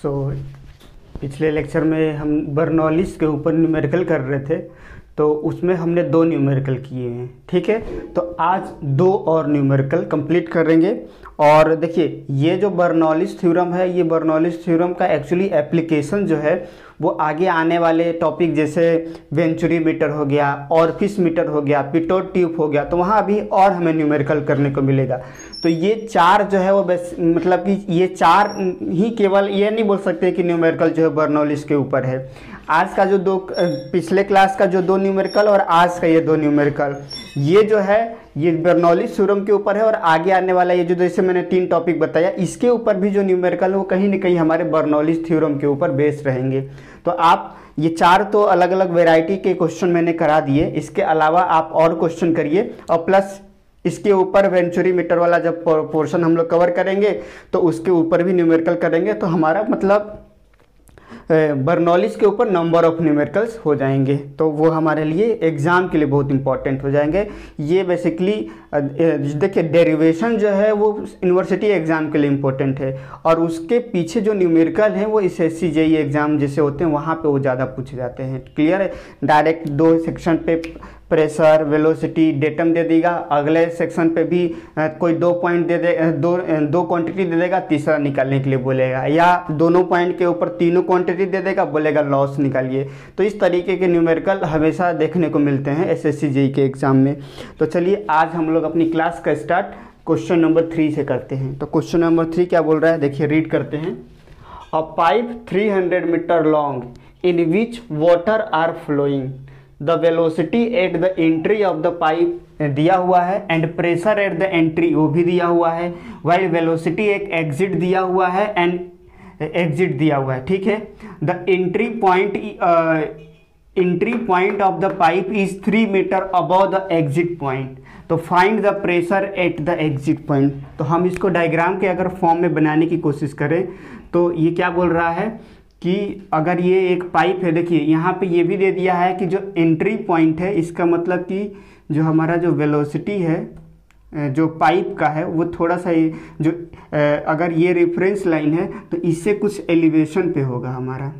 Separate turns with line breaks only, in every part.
सो पिछले लेक्चर में हम बर्नौलीज के ऊपर न्यूमेरिकल कर रहे थे, तो उसमें हमने 2 न्यूमेरिकल किए हैं। ठीक है, तो आज 2 और न्यूमेरिकल कंप्लीट करेंगे। और देखिए, ये जो बर्नौलीज थ्योरम है, ये बर्नौलीज थ्योरम का एक्चुअली एप्लीकेशन जो है वो आगे आने वाले टॉपिक जैसे वेंचुरी मीटर हो गया, ऑरफिश मीटर हो गया, पिटोट ट्यूब हो गया, तो वहाँ भी और हमें न्यूमेरिकल करने को मिलेगा। तो ये 4 जो है वो मतलब कि ये 4 ही, केवल ये नहीं बोल सकते कि न्यूमेरिकल जो है बर्नौलीज के ऊपर है। आज का जो 2 पिछले क्लास का जो 2 न्यूमेरिकल और आज का ये 2 न्यूमेरिकल, ये जो है ये बर्नौलीज थ्योरम के ऊपर है। और आगे आने वाला ये जो जैसे मैंने 3 टॉपिक बताया, इसके ऊपर भी जो न्यूमेरिकल है वो कहीं ना कहीं हमारे बर्नौलीज थ्योरम के ऊपर बेस्ड रहेंगे। तो आप ये 4 तो अलग अलग वैरायटी के क्वेश्चन मैंने करा दिए, इसके अलावा आप और क्वेश्चन करिए। और प्लस इसके ऊपर वेंचुरी मीटर वाला जब पोर्शन हम लोग कवर करेंगे तो उसके ऊपर भी न्यूमेरिकल करेंगे, तो हमारा मतलब बर्नौलीज के ऊपर नंबर ऑफ न्यूमेरिकल्स हो जाएंगे, तो वो हमारे लिए एग्ज़ाम के लिए बहुत इंपॉर्टेंट हो जाएंगे। ये बेसिकली देखिए, डेरिवेशन जो है वो यूनिवर्सिटी एग्ज़ाम के लिए इम्पोर्टेंट है, और उसके पीछे जो न्यूमेरिकल हैं वो SSC JEE एग्ज़ाम जैसे होते हैं वहाँ पे वो ज़्यादा पूछे जाते हैं। क्लियर है? डायरेक्ट 2 सेक्शन पे प्रेशर, वेलोसिटी, डेटम दे देगा, अगले सेक्शन पे भी कोई 2 पॉइंट दे दे, दो क्वांटिटी दे देगा, तीसरा निकालने के लिए बोलेगा, या दोनों पॉइंट के ऊपर तीनों क्वांटिटी दे देगा, बोलेगा लॉस निकालिए। तो इस तरीके के न्यूमेरिकल हमेशा देखने को मिलते हैं SSC JEE के एग्ज़ाम में। तो चलिए आज हम लोग अपनी क्लास का स्टार्ट क्वेश्चन नंबर 3 से करते हैं। तो क्वेश्चन नंबर 3 क्या बोल रहा है, देखिए रीड करते हैं। A pipe 300 metre long in which water are flowing, the velocity at the entry of the pipe दिया हुआ है, and pressure at the entry वो भी दिया हुआ है, वाइल वेलोसिटी एक एग्जिट दिया हुआ है एंड एग्जिट दिया हुआ है। ठीक है, the entry point of the pipe is 3 metre above the exit point, तो find the pressure at the exit point. तो हम इसको डायग्राम के अगर फॉर्म में बनाने की कोशिश करें तो ये क्या बोल रहा है कि अगर ये एक पाइप है, देखिए यहाँ पे ये भी दे दिया है कि जो एंट्री पॉइंट है, इसका मतलब कि जो हमारा जो वेलोसिटी है जो पाइप का है वो थोड़ा सा जो अगर ये रेफरेंस लाइन है तो इससे कुछ एलिवेशन पे होगा हमारा।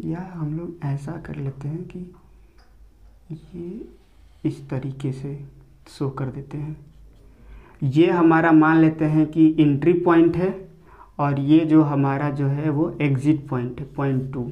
या हम लोग ऐसा कर लेते हैं कि ये इस तरीके से शो कर देते हैं। ये हमारा मान लेते हैं कि एंट्री पॉइंट है, और ये जो हमारा जो है वो एग्जिट पॉइंट है, पॉइंट 2।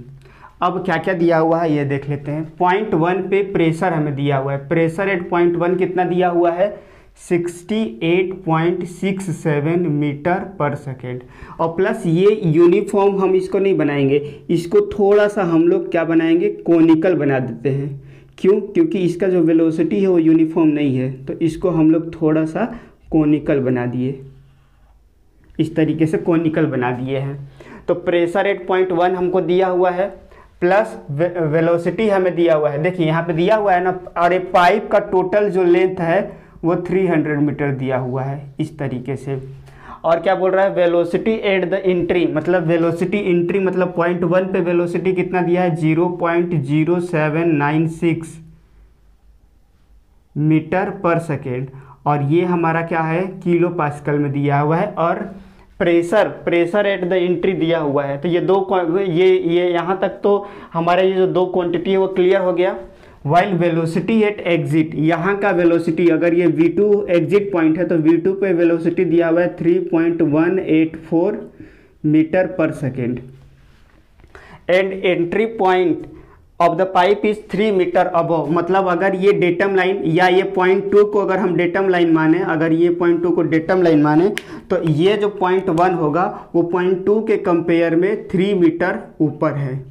अब क्या क्या दिया हुआ है ये देख लेते हैं। पॉइंट 1 पे प्रेशर हमें दिया हुआ है, प्रेशर एट पॉइंट 1 कितना दिया हुआ है, 68.67 मीटर पर सेकेंड। और प्लस ये यूनिफॉर्म हम इसको नहीं बनाएंगे, इसको थोड़ा सा हम लोग क्या बनाएंगे, कोनिकल बना देते हैं। क्यों? क्योंकि इसका जो वेलोसिटी है वो यूनिफॉर्म नहीं है, तो इसको हम लोग थोड़ा सा कोनिकल बना दिए, इस तरीके से कोनिकल बना दिए हैं। तो प्रेशर एट पॉइंट 1 हमको दिया हुआ है, प्लस वेलोसिटी हमें दिया हुआ है, देखिए यहाँ पे दिया हुआ है ना। और ये पाइप का टोटल जो लेंथ है वो 300 मीटर दिया हुआ है इस तरीके से। और क्या बोल रहा है, वेलोसिटी एट द एंट्री, मतलब वेलोसिटी एंट्री मतलब पॉइंट 1 पे वेलोसिटी कितना दिया है, 0.0796 मीटर पर सेकेंड, और ये हमारा क्या है, किलो पास्कल में दिया हुआ है। और प्रेशर एट द एंट्री दिया हुआ है। तो ये 2 ये यहाँ तक तो हमारे ये जो 2 क्वांटिटी है वो क्लियर हो गया। वाइल वेलोसिटी एट एग्जिट, यहाँ का वेलोसिटी अगर ये V2 एग्जिट पॉइंट है तो V2 पे वेलोसिटी दिया हुआ है 3.184 मीटर पर second, and entry point of the pipe is 3 metre above. मतलब अगर ये डेटम लाइन या ये पॉइंट 2 को अगर हम डेटम लाइन माने, अगर ये पॉइंट 2 को डेटम लाइन माने, तो ये जो पॉइंट 1 होगा वो पॉइंट 2 के कंपेयर में 3 मीटर ऊपर है।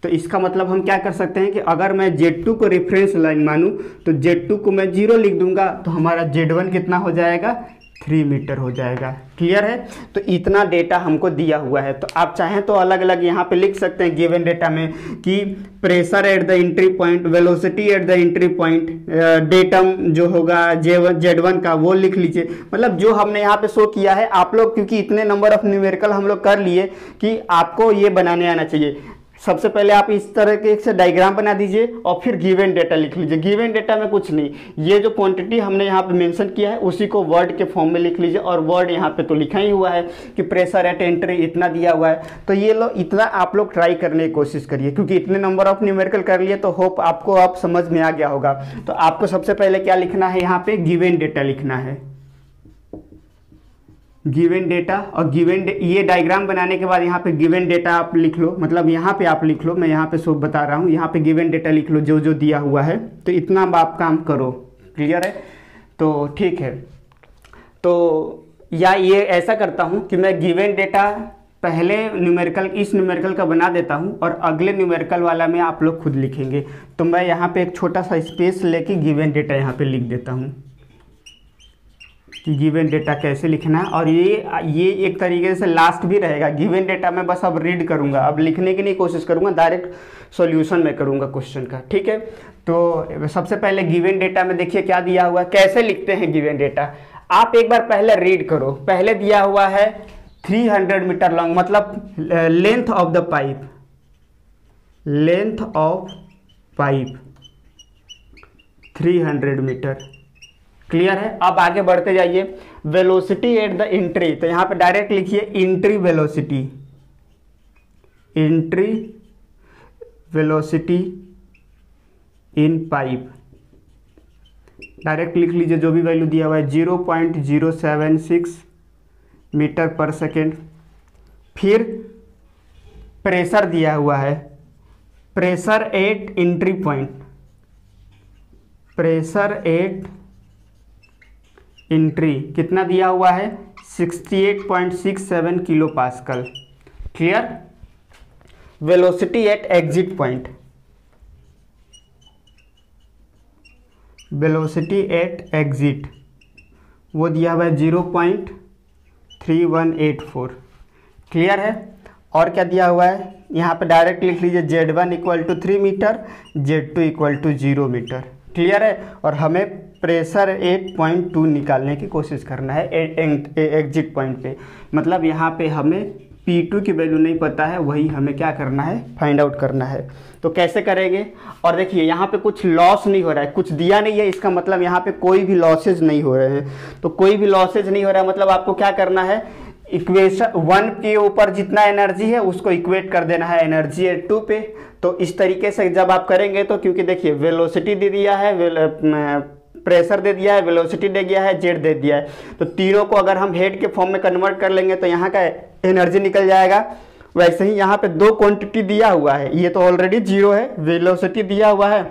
तो इसका मतलब हम क्या कर सकते हैं कि अगर मैं Z2 को रेफरेंस लाइन मानूं तो Z2 को मैं 0 लिख दूंगा, तो हमारा Z1 कितना हो जाएगा, 3 मीटर हो जाएगा। क्लियर है? तो इतना डेटा हमको दिया हुआ है। तो आप चाहें तो अलग अलग यहाँ पे लिख सकते हैं गिवन डेटा में कि pressure at the entry point, velocity at the entry point, datum जो होगा Z1 का वो लिख लीजिए। मतलब जो हमने यहाँ पे शो किया है, आप लोग क्योंकि इतने नंबर ऑफ न्यूमेरिकल हम लोग कर लिए कि आपको ये बनाने आना चाहिए। सबसे पहले आप इस तरह के से डायग्राम बना दीजिए और फिर गिवन डेटा लिख लीजिए। गिवन डेटा में कुछ नहीं, ये जो क्वांटिटी हमने यहाँ पे मेंशन किया है उसी को वर्ड के फॉर्म में लिख लीजिए। और वर्ड यहाँ पे तो लिखा ही हुआ है कि प्रेशर एट एंट्री इतना दिया हुआ है, तो ये लो इतना आप लोग ट्राई करने की कोशिश करिए, क्योंकि इतने नंबर ऑफ न्यूमेरिकल कर लिए तो होप आपको अब समझ में आ गया होगा। तो आपको सबसे पहले क्या लिखना है, यहाँ पे गिवन डेटा लिखना है, गिवन डेटा। और ये डायग्राम बनाने के बाद यहाँ पे गिवन डेटा आप लिख लो, मतलब यहाँ पे आप लिख लो, मैं यहाँ पे सब बता रहा हूँ, यहाँ पे गिवन डेटा लिख लो जो जो दिया हुआ है। तो इतना आप काम करो, क्लियर है? तो ठीक है, तो या ये ऐसा करता हूँ कि मैं गिवन डेटा पहले न्यूमेरिकल इस न्यूमेरिकल का बना देता हूँ और अगले न्यूमेरिकल वाला में आप लोग खुद लिखेंगे। तो मैं यहाँ पे एक छोटा सा स्पेस लेके गिवन डेटा यहाँ पे लिख देता हूँ कि गिवन डेटा कैसे लिखना है। और ये एक तरीके से लास्ट भी रहेगा। गिवन डेटा में बस अब रीड करूँगा, अब लिखने की नहीं कोशिश करूँगा, डायरेक्ट सॉल्यूशन में करूँगा क्वेश्चन का, ठीक है? तो सबसे पहले गिवन डेटा में देखिए क्या दिया हुआ है, कैसे लिखते हैं गिवन डेटा। आप एक बार पहले रीड करो। पहले दिया हुआ है 300 मीटर लॉन्ग, मतलब length of the pipe, length of pipe 300 metre, clear है? अब आगे बढ़ते जाइए। वेलोसिटी एट द एंट्री, तो यहाँ पे डायरेक्ट लिखिए एंट्री वेलोसिटी, एंट्री वेलोसिटी इन पाइप, डायरेक्ट लिख लीजिए जो भी वैल्यू दिया हुआ है 0.076 मीटर पर सेकेंड। फिर प्रेशर दिया हुआ है, pressure at entry point, pressure at entry कितना दिया हुआ है 68.67 kilo pascal, clear? Velocity at exit point, velocity at exit वो दिया हुआ है 0.3184, क्लियर है? और क्या दिया हुआ है यहाँ पे डायरेक्ट लिख लीजिए Z1 equal to 3 metre, Z2 equal to 0 metre, clear है? और हमें प्रेशर 8.2 निकालने की कोशिश करना है एग्जिट पॉइंट पे, मतलब यहाँ पे हमें P2 की वैल्यू नहीं पता है, वही हमें क्या करना है, फाइंड आउट करना है। तो कैसे करेंगे? और देखिए यहाँ पे कुछ लॉस नहीं हो रहा है, कुछ दिया नहीं है, इसका मतलब यहाँ पे कोई भी लॉसेज नहीं हो रहे हैं। तो कोई भी लॉसेज नहीं हो रहा है मतलब आपको क्या करना है, इक्वेशन 1 के ऊपर जितना एनर्जी है उसको इक्वेट कर देना है एनर्जी 2 पे। तो इस तरीके से जब आप करेंगे तो, क्योंकि देखिए वेलोसिटी दे दिया है, प्रेशर दे दिया है, वेलोसिटी दे दिया है, जेड दे दिया है, तो तीनों को अगर हम हेड के फॉर्म में कन्वर्ट कर लेंगे तो यहाँ का एनर्जी निकल जाएगा। वैसे ही यहाँ पे दो क्वांटिटी दिया हुआ है, ये तो ऑलरेडी 0 है, वेलोसिटी दिया हुआ है,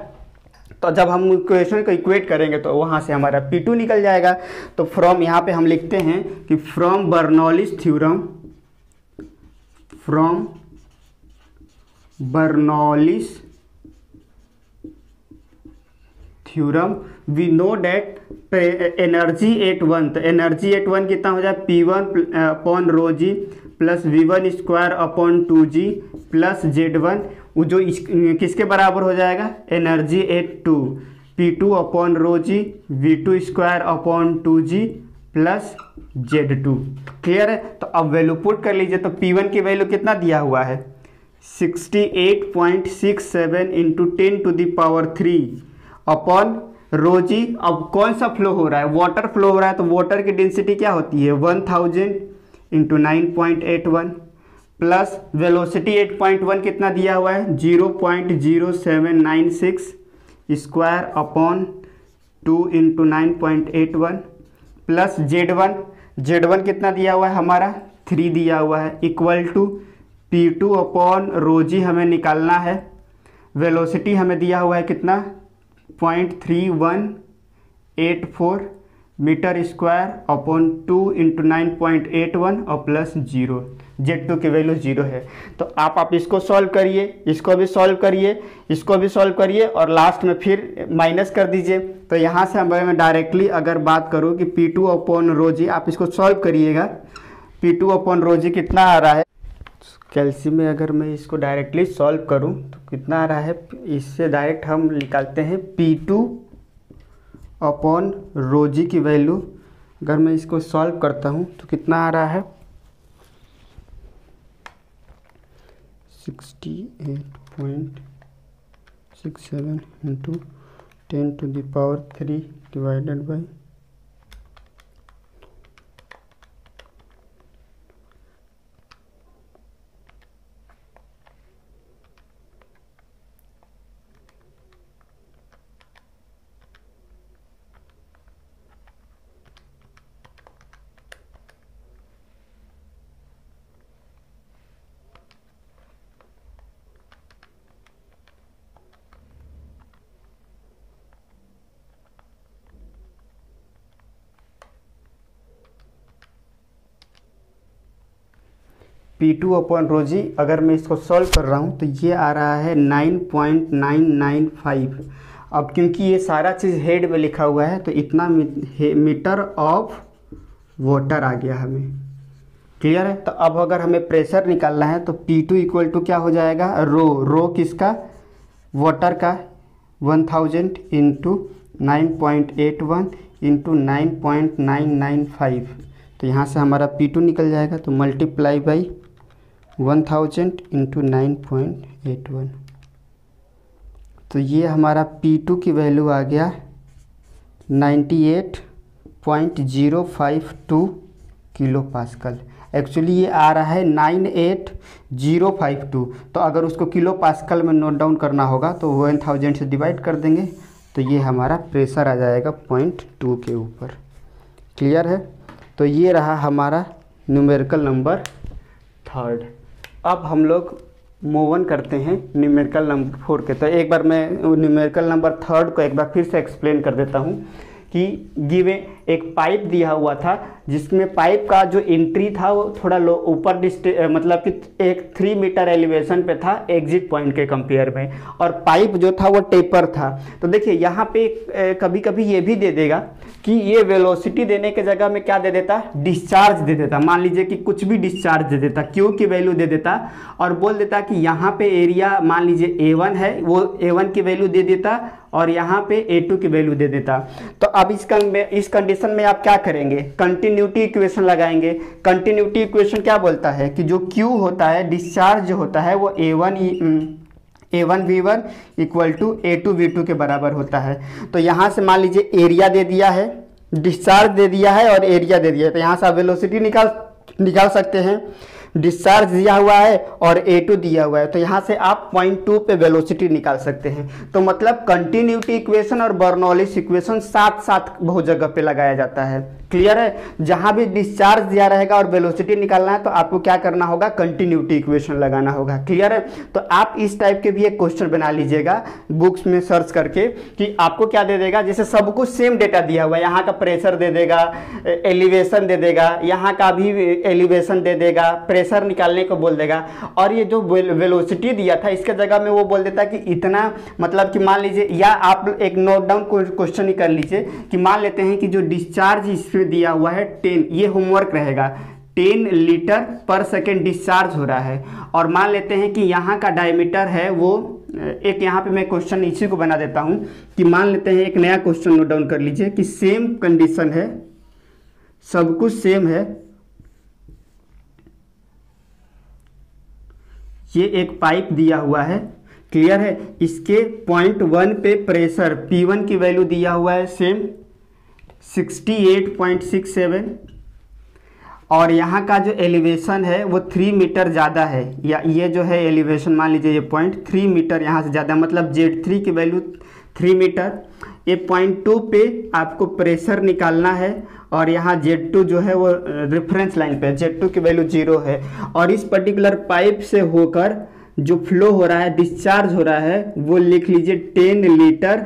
तो जब हम इक्वेशन को इक्वेट करेंगे तो वहाँ से हमारा P2 निकल जाएगा। तो फ्रॉम यहाँ पे हम लिखते हैं कि from Bernoulli's theorem, from Bernoulli's theorem we know that energy at 1, तो एनर्जी एट 1 कितना हो जाए P1 upon rho g plus V1 square upon 2G plus Z1, वो जो किसके बराबर हो जाएगा, energy at 2 P2 upon rho g V2 square upon 2G plus Z2, clear है? तो अब वैल्यू पुट कर लीजिए। तो P1 की वैल्यू कितना दिया हुआ है 68.67 इंटू 10⁻³ अपॉन रो जी। अब कौन सा फ्लो हो रहा है, वाटर फ्लो हो रहा है, तो वाटर की डेंसिटी क्या होती है 1000 इंटू 9.81 प्लस वेलोसिटी 8.1 कितना दिया हुआ है 0.0796 square upon 2 into 9.81 plus Z1 कितना दिया हुआ है हमारा 3 दिया हुआ है, equal to P2 upon rho g हमें निकालना है। वेलोसिटी हमें दिया हुआ है कितना 0.3184 मीटर स्क्वायर अपॉन 2 इंटू 9.81 और प्लस 0, Z2 की वैल्यू 0 है। तो आप इसको सॉल्व करिए, इसको भी सॉल्व करिए, इसको भी सॉल्व करिए और लास्ट में फिर माइनस कर दीजिए। तो यहाँ से मैं डायरेक्टली अगर बात करूँ कि P2 अपॉन रो जी, आप इसको सॉल्व करिएगा, P2 अपॉन रो जी कितना आ रहा है, कैल्शियम में अगर मैं इसको डायरेक्टली सॉल्व करूं तो कितना आ रहा है, इससे डायरेक्ट हम निकालते हैं P2 अपॉन रो जी की वैल्यू। अगर मैं इसको सॉल्व करता हूं तो कितना आ रहा है 68.67 इंटू 10⁻³ डिवाइडेड बाई P2/ρg। अगर मैं इसको सॉल्व कर रहा हूँ तो ये आ रहा है 9.995। अब क्योंकि ये सारा चीज़ हेड में लिखा हुआ है तो इतना मीटर ऑफ वाटर आ गया हमें। क्लियर है। तो अब अगर हमें प्रेशर निकालना है तो P2 इक्वल टू क्या हो जाएगा, रो किसका, वाटर का, 1000 इंटू 9.81 इंटू 9.995। तो यहाँ से हमारा P2 निकल जाएगा, तो मल्टीप्लाई बाई 1000 इंटू 9.81। तो ये हमारा P2 की वैल्यू आ गया 98.052 किलो पास्कल। एक्चुअली ये आ रहा है 98052। तो अगर उसको किलो पास्कल में नोट डाउन करना होगा तो 1000 से डिवाइड कर देंगे, तो ये हमारा प्रेशर आ जाएगा 0.2 के ऊपर। क्लियर है। तो ये रहा हमारा न्यूमेरिकल नंबर 3। अब हम लोग मूव ऑन करते हैं न्यूमेरिकल नंबर 4 के। तो एक बार मैं न्यूमेरिकल नंबर 3 को एक बार फिर से एक्सप्लेन कर देता हूँ कि गिवन एक पाइप दिया हुआ था, जिसमें पाइप का जो एंट्री था वो थोड़ा लो ऊपर मतलब कि एक 3 मीटर एलिवेशन पे था एग्जिट पॉइंट के कंपेयर में, और पाइप जो था वो टेपर था। तो देखिए यहाँ पे कभी कभी ये भी दे देगा कि ये वेलोसिटी देने के जगह में क्या दे देता, डिस्चार्ज दे देता। मान लीजिए कि कुछ भी डिस्चार्ज दे देता, क्यू की वैल्यू दे देता और बोल देता कि यहाँ पे एरिया मान लीजिए A1 है, वो A1 की वैल्यू दे देता और यहाँ पे A2 की वैल्यू दे देता। तो अब इस कंडीशन में आप क्या करेंगे, कंटिन्यूटी इक्वेशन लगाएंगे। कंटिन्यूटी इक्वेशन क्या बोलता है कि जो Q होता है, डिस्चार्ज जो होता है वो A1V1 इक्वल टू A2V2 के बराबर होता है। तो यहाँ से मान लीजिए एरिया दे दिया है, डिस्चार्ज दे दिया है और एरिया दे दिया है, तो यहाँ से आप वेलोसिटी निकाल सकते हैं। डिस्चार्ज दिया हुआ है और A2 दिया हुआ है, तो यहाँ से आप 0.2 पे वेलोसिटी निकाल सकते हैं। तो मतलब कंटिन्यूटी इक्वेशन और बर्नौलिस इक्वेशन साथ साथ बहुत जगह पे लगाया जाता है। क्लियर है। जहाँ भी डिस्चार्ज दिया रहेगा और वेलोसिटी निकालना है तो आपको क्या करना होगा, कंटिन्यूटी इक्वेशन लगाना होगा। क्लियर है। तो आप इस टाइप के भी एक क्वेश्चन बना लीजिएगा बुक्स में सर्च करके कि आपको क्या दे देगा, जैसे सब कुछ सेम डेटा दिया हुआ है, यहाँ का प्रेशर दे देगा, एलिवेशन दे देगा, यहाँ का भी एलिवेशन दे देगा, प्रेशर निकालने को बोल देगा, और ये जो वेलोसिटी दिया था इसके जगह में वो बोल देता कि इतना, मतलब कि मान लीजिए, या आप एक नोट डाउन क्वेश्चन ही कर लीजिए कि मान लेते हैं कि जो डिस्चार्ज इसमें दिया हुआ है 10, ये होमवर्क रहेगा, 10 लीटर पर सेकेंड डिस्चार्ज हो रहा है। और मान लेते हैं कि यहाँ का डायमीटर है वो एक, यहाँ पे मैं क्वेश्चन इसी को बना देता हूँ कि मान लेते हैं एक नया क्वेश्चन नोट डाउन कर लीजिए कि सेम कंडीशन है, सब कुछ सेम है, ये एक पाइप दिया हुआ है। क्लियर है। इसके 0.1 पे प्रेशर P1 की वैल्यू दिया हुआ है सेम 68.67, और यहाँ का जो एलिवेशन है वो 3 मीटर ज़्यादा है, या ये जो है एलिवेशन मान लीजिए ये 0.3 मीटर यहाँ से ज़्यादा, मतलब Z3 की वैल्यू 3 मीटर। ये 0.2 पे आपको प्रेशर निकालना है, और यहाँ Z2 जो है वो रेफरेंस लाइन पे, Z2 की वैल्यू 0 है, और इस पर्टिकुलर पाइप से होकर जो फ्लो हो रहा है, डिस्चार्ज हो रहा है, वो लिख लीजिए 10 लीटर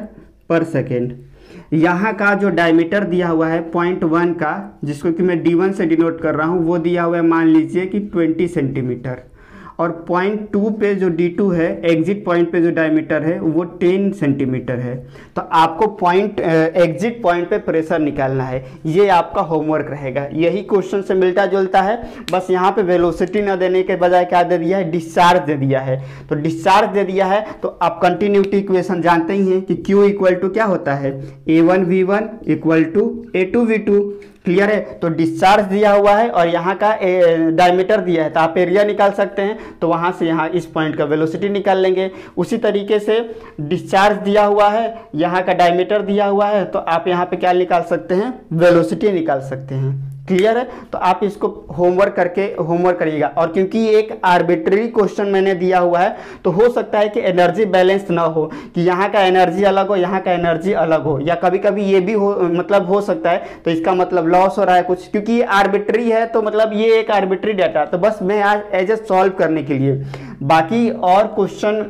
पर सेकेंड। यहाँ का जो डायमीटर दिया हुआ है 0.1 का, जिसको कि मैं D1 से डिनोट कर रहा हूँ, वो दिया हुआ है मान लीजिए कि 20 सेंटीमीटर, और 0.2 पे जो D2 है, एग्जिट पॉइंट पे जो डायमीटर है वो 10 सेंटीमीटर है। तो आपको एग्जिट पॉइंट पे प्रेशर निकालना है, ये आपका होमवर्क रहेगा। यही क्वेश्चन से मिलता जुलता है, बस यहाँ पे वेलोसिटी न देने के बजाय क्या दे दिया है, डिस्चार्ज दे दिया है। तो डिस्चार्ज दे दिया है तो आप कंटिन्यूटी इक्वेशन जानते ही हैं कि Q इक्वल टू क्या होता है, A1V1 equal to A2V2। Clear है। तो डिस्चार्ज दिया हुआ है और यहाँ का डायमीटर दिया है, तो आप एरिया निकाल सकते हैं, तो वहाँ से यहाँ इस पॉइंट का वेलोसिटी निकाल लेंगे। उसी तरीके से डिस्चार्ज दिया हुआ है, यहाँ का डायमीटर दिया हुआ है, तो आप यहाँ पे क्या निकाल सकते हैं, वेलोसिटी निकाल सकते हैं। क्लियर है। तो आप इसको होमवर्क करिएगा। और क्योंकि ये एक आर्बिट्ररी क्वेश्चन मैंने दिया हुआ है, तो हो सकता है कि एनर्जी बैलेंस ना हो, कि यहाँ का एनर्जी अलग हो, यहाँ का एनर्जी अलग हो, या कभी कभी ये भी हो सकता है, तो इसका मतलब लॉस हो रहा है कुछ, क्योंकि ये आर्बिट्ररी है, तो मतलब ये एक आर्बिट्ररी डाटा। तो बस मैं आज एज ए सॉल्व करने के लिए, बाकी और क्वेश्चन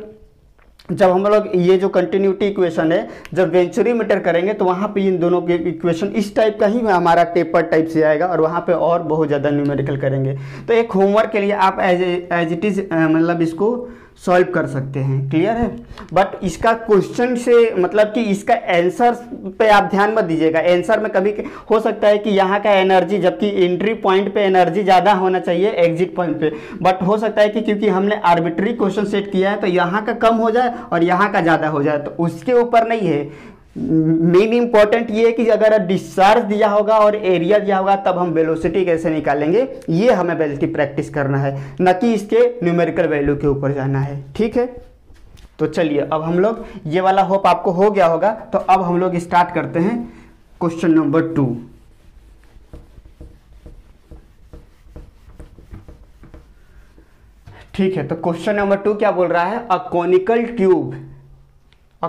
जब हम लोग ये जो कंटिन्यूटी इक्वेशन है जब वेंचुरी मीटर करेंगे, तो वहाँ पे इन दोनों के इक्वेशन इस टाइप का ही हमारा टेपर टाइप से आएगा, और वहाँ पे और बहुत ज़्यादा न्यूमेरिकल करेंगे। तो एक होमवर्क के लिए आप एज इट इज़ मतलब इसको सॉल्व कर सकते हैं। क्लियर है। बट इसका क्वेश्चन से मतलब कि इसका आंसर पे आप ध्यान मत दीजिएगा। आंसर में कभी हो सकता है कि यहाँ का एनर्जी, जबकि एंट्री पॉइंट पे एनर्जी ज़्यादा होना चाहिए एग्जिट पॉइंट पे, बट हो सकता है कि क्योंकि हमने आर्बिट्री क्वेश्चन सेट किया है, तो यहाँ का कम हो जाए और यहाँ का ज़्यादा हो जाए, तो उसके ऊपर नहीं है। मेन इंपॉर्टेंट ये है कि अगर डिस्चार्ज दिया होगा और एरिया दिया होगा, तब हम वेलोसिटी कैसे निकालेंगे, ये हमें बल्कि प्रैक्टिस करना है, न कि इसके न्यूमेरिकल वैल्यू के ऊपर जाना है। ठीक है। तो चलिए अब हम लोग, ये वाला होप आपको हो गया होगा, तो अब हम लोग स्टार्ट करते हैं क्वेश्चन नंबर 2। ठीक है। तो क्वेश्चन नंबर 2 क्या बोल रहा है, अ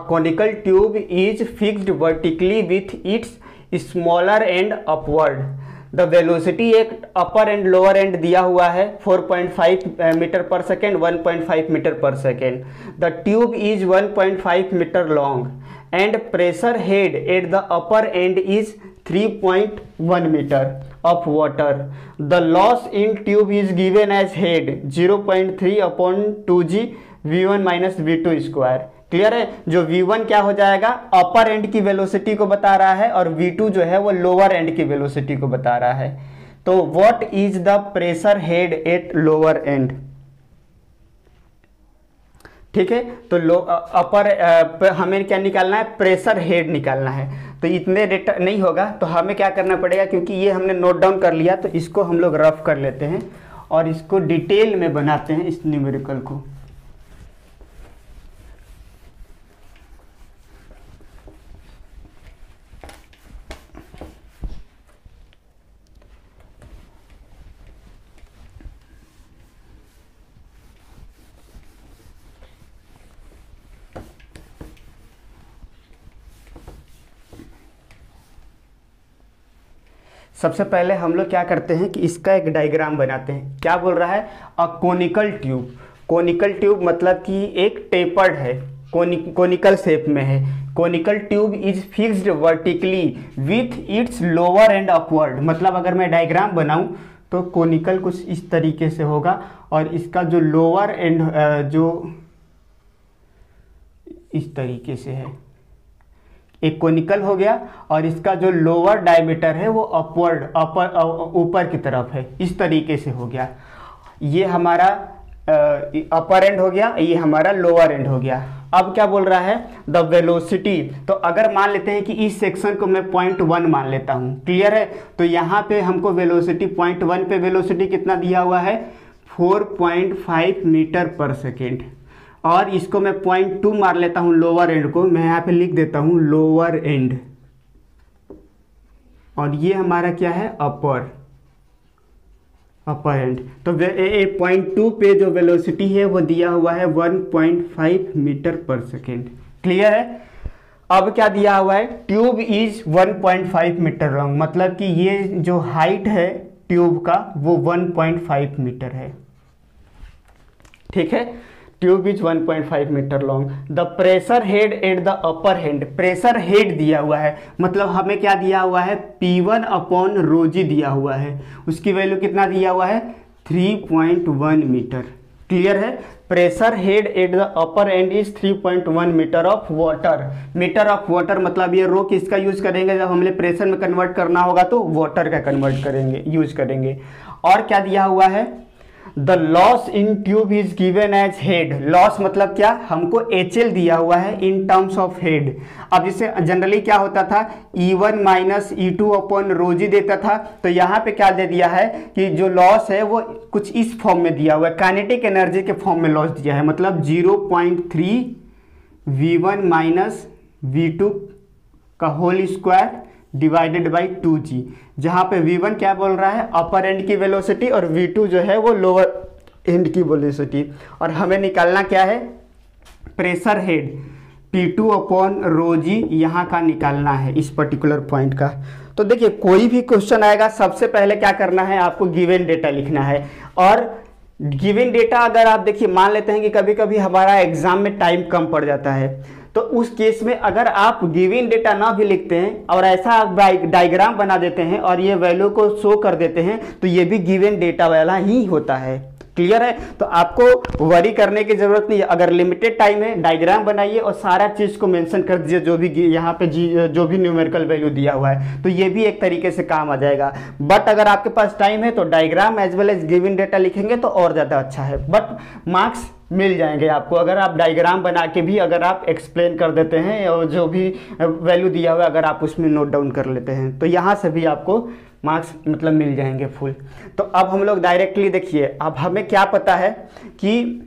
conical tube is fixed vertically with its smaller end upward. The velocity एक upper and lower end दिया हुआ है 4.5 मीटर पर सेकेंड, 1.5 मीटर पर second. The tube is 1.5 metre long and pressure head at the upper end is 3.1 meter of water. The loss in tube is given as head 0.3 upon 2g v1 minus v2 square. Clear है। जो v1 क्या हो जाएगा, अपर and की velocity को बता रहा है, और v2 जो है वो लोअर एंड की वेलोसिटी को बता रहा है। तो what is the pressure head at lower and. ठीक है। तो अपर हमें क्या निकालना है, प्रेशर हेड निकालना है। तो इतने डेटा नहीं होगा, तो हमें क्या करना पड़ेगा, क्योंकि ये हमने नोट डाउन कर लिया, तो इसको हम लोग रफ कर लेते हैं और इसको डिटेल में बनाते हैं इस न्यूमेरिकल को। सबसे पहले हम लोग क्या करते हैं कि इसका एक डायग्राम बनाते हैं। क्या बोल रहा है, a conical tube. Conical tube मतलब कि एक टेपर्ड है, कोनिकल शेप में है। Conical tube is fixed vertically with its lower and upward. मतलब अगर मैं डायग्राम बनाऊं तो कोनिकल कुछ इस तरीके से होगा, और इसका जो लोअर एंड जो इस तरीके से है, एक कोनिकल हो गया, और इसका जो लोअर डायमीटर है वो ऊपर की तरफ है, इस तरीके से हो गया। ये हमारा अपर एंड हो गया, ये हमारा लोअर एंड हो गया। अब क्या बोल रहा है, द वेलोसिटी। तो अगर मान लेते हैं कि इस सेक्शन को मैं 0.1 मान लेता हूँ। क्लियर है। तो यहाँ पे हमको वेलोसिटी 0.1 पे वेलोसिटी कितना दिया हुआ है, 4.5 मीटर पर सेकेंड, और इसको मैं 0.2 मार लेता हूं लोअर एंड को। मैं यहाँ पे लिख देता हूं लोअर एंड, और ये हमारा क्या है, अपर एंड। तो 0.2 पे जो वेलोसिटी है वो दिया हुआ है 1.5 मीटर पर सेकेंड। क्लियर है। अब क्या दिया हुआ है, ट्यूब इज 1.5 मीटर लॉन्ग, मतलब कि ये जो हाइट है ट्यूब का वो 1.5 मीटर है। ठीक है। Tube is 1.5 metre long. The pressure head at the upper hand. Pressure head दिया हुआ है, मतलब हमें क्या दिया हुआ है, P1 अपॉन रोजी दिया हुआ है। उसकी वैल्यू कितना दिया हुआ है, 3.1 मीटर। क्लियर है। Pressure head at the upper end is 3.1 metre of water. Metre of water मतलब ये रो किसका यूज करेंगे, जब हमें प्रेशर में कन्वर्ट करना होगा तो वाटर का कन्वर्ट करेंगे, यूज करेंगे। और क्या दिया हुआ है, the loss in tube is given as head. Loss मतलब क्या, हमको HL दिया हुआ है इन टर्म्स ऑफ हेड। अब जैसे जनरली क्या होता था, E1 माइनस E2 अपॉन रोजी देता था, तो यहाँ पे क्या दे दिया है कि जो लॉस है वो कुछ इस फॉर्म में दिया हुआ है, काइनेटिक एनर्जी के फॉर्म में लॉस दिया है, मतलब 0.3 V1 माइनस V2 का whole square divided by 2g, जहाँ पे V1 क्या बोल रहा है, अपर एंड की वेलोसिटी, और V2 जो है वो लोअर एंड की वेलोसिटी। और हमें निकालना क्या है, pressure head P2 upon rho g यहाँ का निकालना है, इस पर्टिकुलर पॉइंट का। तो देखिए कोई भी क्वेश्चन आएगा, सबसे पहले क्या करना है, आपको गिवन डेटा लिखना है। और गिवन डेटा अगर आप देखिए, मान लेते हैं कि कभी कभी हमारा एग्जाम में टाइम कम पड़ जाता है, तो उस केस में अगर आप गिवन डेटा ना भी लिखते हैं और ऐसा डायग्राम बना देते हैं और ये वैल्यू को शो कर देते हैं, तो ये भी गिवन डेटा वाला ही होता है। क्लियर है? तो आपको वरी करने की जरूरत नहीं है। अगर लिमिटेड टाइम है, डायग्राम बनाइए और सारा चीज को मेंशन कर दीजिए, जो भी यहाँ पे जो भी न्यूमेरिकल वैल्यू दिया हुआ है, तो ये भी एक तरीके से काम आ जाएगा। बट अगर आपके पास टाइम है तो diagram as well as given data लिखेंगे तो और ज़्यादा अच्छा है, बट मार्क्स मिल जाएंगे आपको अगर आप डायग्राम बना के भी अगर आप एक्सप्लेन कर देते हैं, और जो भी वैल्यू दिया हुआ है अगर आप उसमें नोट डाउन कर लेते हैं, तो यहाँ से भी आपको मार्क्स मतलब मिल जाएंगे फुल। तो अब हम लोग डायरेक्टली देखिए, अब हमें क्या पता है कि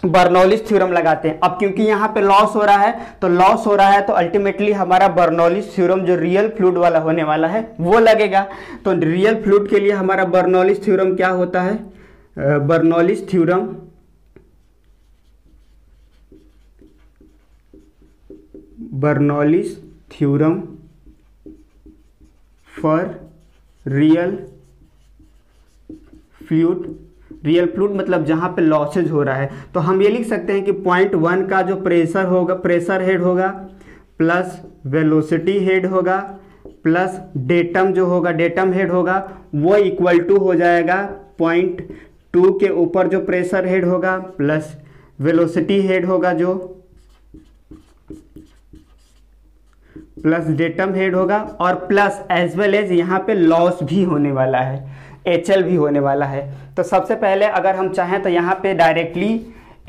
बर्नौलिस थ्योरम लगाते हैं। अब क्योंकि यहाँ पे लॉस हो रहा है, तो लॉस हो रहा है तो अल्टीमेटली हमारा बर्नौलिस थ्योरम जो रियल फ्लूइड वाला होने वाला है वो लगेगा। तो रियल फ्लूइड के लिए हमारा बर्नौलिस थ्योरम क्या होता है, Bernoulli's theorem for real fluid मतलब जहां पे लॉसेज हो रहा है, तो हम ये लिख सकते हैं कि पॉइंट 1 का जो प्रेशर होगा, प्रेशर हेड होगा, प्लस वेलोसिटी हेड होगा, प्लस डेटम जो होगा, डेटम हेड होगा, वो इक्वल टू हो जाएगा पॉइंट 2 के ऊपर जो प्रेशर हेड होगा प्लस वेलोसिटी हेड होगा जो प्लस डेटम हेड होगा, और प्लस एज वेल एज यहाँ पे लॉस भी होने वाला है, HL भी होने वाला है। तो सबसे पहले अगर हम चाहें तो यहाँ पे डायरेक्टली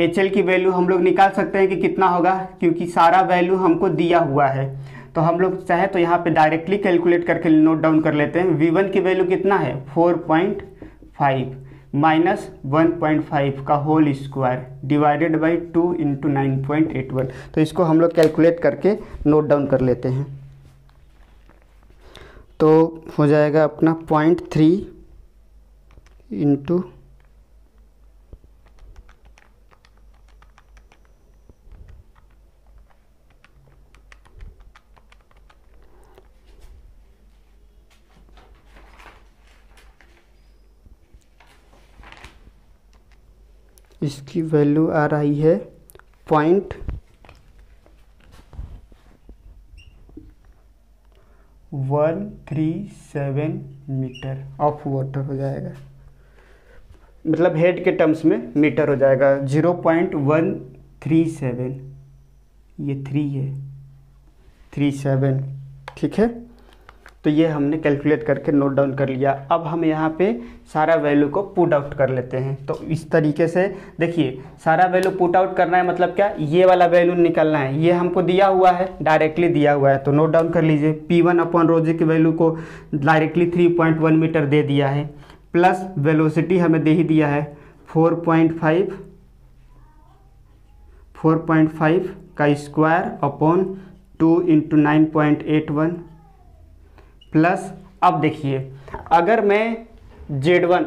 HL की वैल्यू हम लोग निकाल सकते हैं कि कितना होगा, क्योंकि सारा वैल्यू हमको दिया हुआ है। तो हम लोग चाहे तो यहाँ पे डायरेक्टली कैलकुलेट करके नोट डाउन कर लेते हैं। V1 की वैल्यू कितना है, 4.5 माइनस 1.5 का whole square divided by 2 into 9.81। तो इसको हम लोग कैलकुलेट करके नोट डाउन कर लेते हैं। तो हो जाएगा अपना 0.3 इंटू इसकी वैल्यू आ रही है 0.137 मीटर ऑफ वाटर हो जाएगा, मतलब हेड के टर्म्स में मीटर हो जाएगा 0.137, ये 3 है 37, ठीक है। तो ये हमने कैलकुलेट करके नोट डाउन कर लिया। अब हम यहाँ पे सारा वैल्यू को पुट आउट कर लेते हैं। तो इस तरीके से देखिए, सारा वैल्यू पुट आउट करना है मतलब क्या, ये वाला वैल्यू निकालना है, ये हमको दिया हुआ है, डायरेक्टली दिया हुआ है, तो नोट डाउन कर लीजिए। P1 अपॉन रोजी की वैल्यू को डायरेक्टली 3.1 मीटर दे दिया है, प्लस वेलोसिटी हमें दे ही दिया है 4.5 का स्क्वायर अपॉन 2 इंटू 9.81 प्लस। अब देखिए, अगर मैं Z1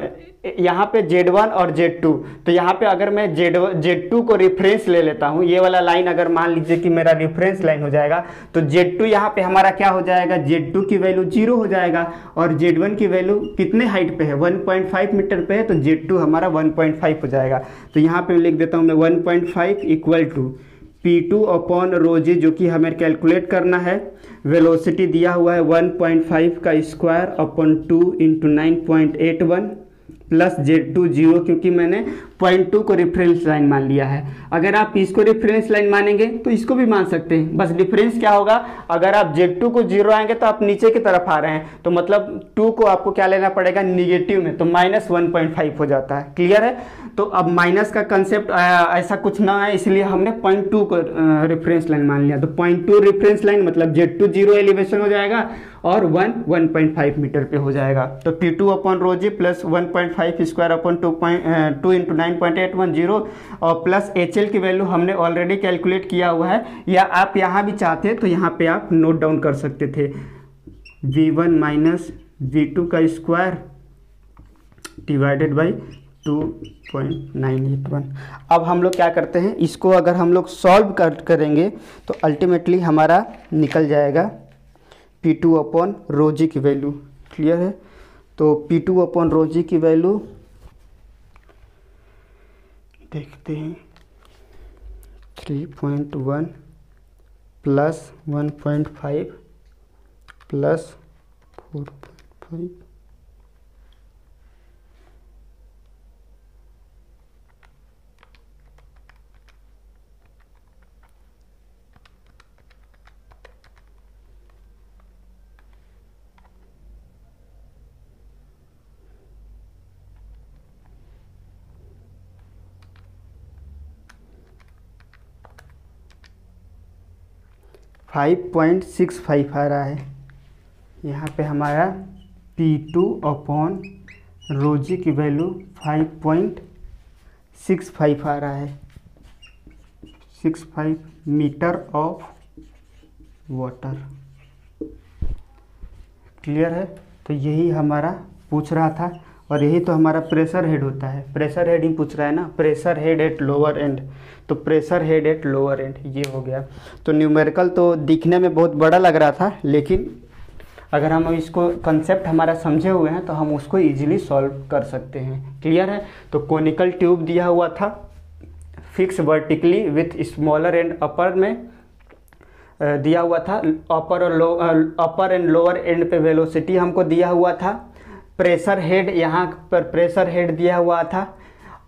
यहाँ पे Z1 और Z2, तो यहाँ पे अगर मैं Z2 को रेफरेंस ले लेता हूँ, ये वाला लाइन अगर मान लीजिए कि मेरा रेफरेंस लाइन हो जाएगा, तो Z2 यहाँ पे हमारा क्या हो जाएगा, Z2 की वैल्यू 0 हो जाएगा, और Z1 की वैल्यू कितने हाइट पे है, 1.5 मीटर पे है, तो Z2 हमारा 1.5 हो जाएगा। तो यहाँ पे लिख देता हूँ मैं 1.5 इक्वल टू P2 अपॉन रोजी, जो कि हमें कैलकुलेट करना है। वेलोसिटी दिया हुआ है 1.5 का square upon 2 into 9.81 plus Z2 0, क्योंकि मैंने 0.2 को रेफरेंस लाइन मान लिया है। अगर आप इसको रेफरेंस लाइन मानेंगे तो इसको भी मान सकते हैं, बस डिफरेंस क्या होगा, अगर आप Z2 को 0 आएंगे तो आप नीचे की तरफ आ रहे हैं, तो मतलब 2 को आपको क्या लेना पड़ेगा, निगेटिव में, तो -1.5 हो जाता है। क्लियर है? तो अब माइनस का कंसेप्ट ऐसा कुछ ना है, इसलिए हमने 0.2 को रेफरेंस लाइन मान लिया। तो 0.2 रेफरेंस लाइन मतलब Z2 0 एलिवेशन हो जाएगा और 1.5 मीटर पे हो जाएगा। तो T2 upon rho g plus 1.5 square upon 2 into 9.810 और प्लस HL की वैल्यू हमने ऑलरेडी कैलकुलेट किया हुआ है, या आप यहाँ भी चाहते तो यहाँ पे आप नोट डाउन कर सकते थे, V1 माइनस V2 का स्क्वायर डिवाइडेड बाई 2.981। अब हम लोग क्या करते हैं, इसको अगर हम लोग सॉल्व करेंगे तो अल्टीमेटली हमारा निकल जाएगा P2 अपॉन रो जी की वैल्यू। क्लियर है? तो P2 अपॉन रो जी की वैल्यू देखते हैं, 3.1 प्लस 1.5 प्लस 4.5 5.65 आ रहा है। यहाँ पे हमारा P2 अपॉन रो जी की वैल्यू 5.65 आ रहा है, 65 मीटर ऑफ वाटर। क्लियर है? तो यही हमारा पूछ रहा था, और यही तो हमारा प्रेशर हेड होता है। प्रेशर हेड ही पूछ रहा है ना, pressure head at lower end, तो pressure head at lower end ये हो गया। तो न्यूमेरिकल तो दिखने में बहुत बड़ा लग रहा था, लेकिन अगर हम इसको कंसेप्ट हमारा समझे हुए हैं तो हम उसको इजीली सॉल्व कर सकते हैं। क्लियर है? तो कोनिकल ट्यूब दिया हुआ था, fix vertically with smaller and upper में दिया हुआ था, अपर एंड लोअर एंड पे वेलोसिटी हमको दिया हुआ था, प्रेशर हेड यहाँ पर प्रेशर हेड दिया हुआ था,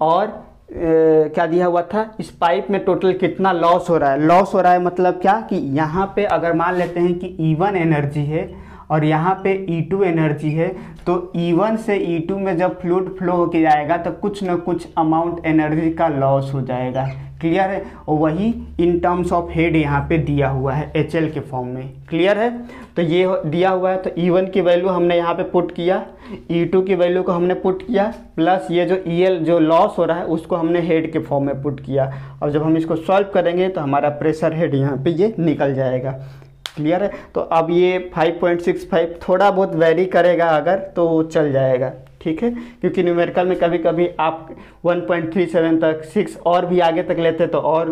और क्या दिया हुआ था, इस पाइप में टोटल कितना लॉस हो रहा है। लॉस हो रहा है मतलब क्या, कि यहाँ पे अगर मान लेते हैं कि E1 एनर्जी है और यहाँ पे E2 एनर्जी है, तो E1 से E2 में जब फ्लूइड फ्लो होके जाएगा तो कुछ ना कुछ अमाउंट एनर्जी का लॉस हो जाएगा। क्लियर है? और वही इन टर्म्स ऑफ हेड यहाँ पे दिया हुआ है HL के फॉर्म में। क्लियर है? तो ये दिया हुआ है, तो E1 की वैल्यू हमने यहाँ पे पुट किया, E2 की वैल्यू को हमने पुट किया, प्लस ये जो EL जो लॉस हो रहा है उसको हमने हेड के फॉर्म में पुट किया। और जब हम इसको सॉल्व करेंगे तो हमारा प्रेशर हेड यहाँ पे ये निकल जाएगा। क्लियर है? तो अब ये 5.65 थोड़ा बहुत वेरी करेगा अगर, तो चल जाएगा। ठीक है? क्योंकि न्यूमेरिकल में कभी कभी आप 1.37 तक 6 और भी आगे तक लेते तो और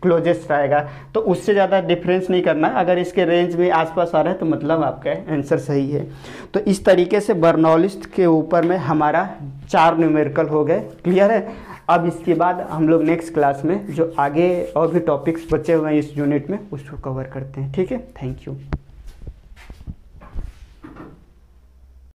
क्लोजेस्ट आएगा, तो उससे ज़्यादा डिफरेंस नहीं करना। अगर इसके रेंज में आसपास आ रहा है तो मतलब आपका आंसर सही है। तो इस तरीके से बर्नौलिस के ऊपर में हमारा 4 न्यूमेरिकल हो गए। क्लियर है? अब इसके बाद हम लोग नेक्स्ट क्लास में जो आगे और भी टॉपिक्स बचे हुए हैं इस यूनिट में उसको कवर करते हैं। ठीक है? Thank you.